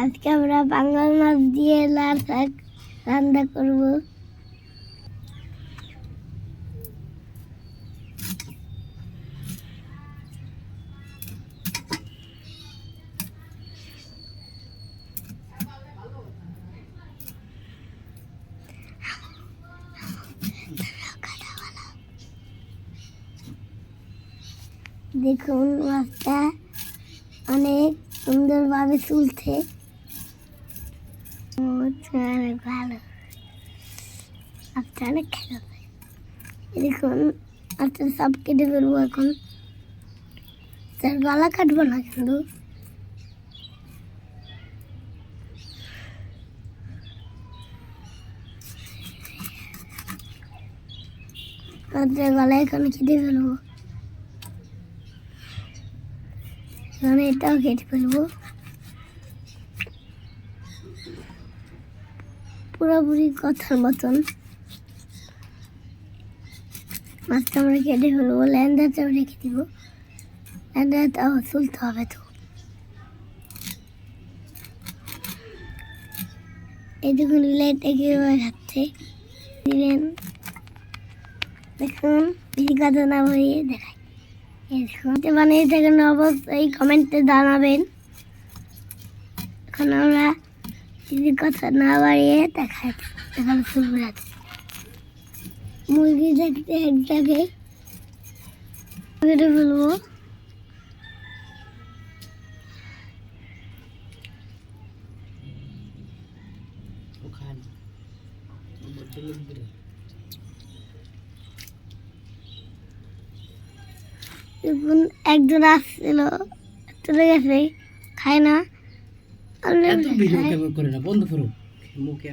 আজকে আমরা বাংলা মাছ দিয়ে লাল শাক রান্না করব। দেখুন মাছটা অনেক সুন্দরভাবে চলছে, অনেক ভালো। মাছটা অনেক খেলা। দেখুন মাছটা সব কেটে ফেলবো এখন। তার গলা কাটবো না কিন্তু। মাছের গলা এখন কেটে ফেলবো। এখানে এটাও কেটে ফেলবো পুরোপুরি কথার মতন। মাছটা আমরা কেটে ফেলবো, ল্যান্ডাটাও রেখে দিব। ল্যান্ডাটাও তুলতে হবে তো। এই দেখুন লেটে কীভাবে খাচ্ছে দিবেন। দেখুন বেশি কথা না বলিয়ে দেখাই। বানিয়ে থাকেন অবশ্যই কমেন্টে জানাবেন। এখন আমরা যদি কথা না বাড়িয়ে দেখানো শুরু রাখি। মুরগি দেখতে এক জায়গায় কেটে ফেলবো। দেখুন একজন আসছিল, চলে গেছে, খায় না। বন্ধ করো মুখে।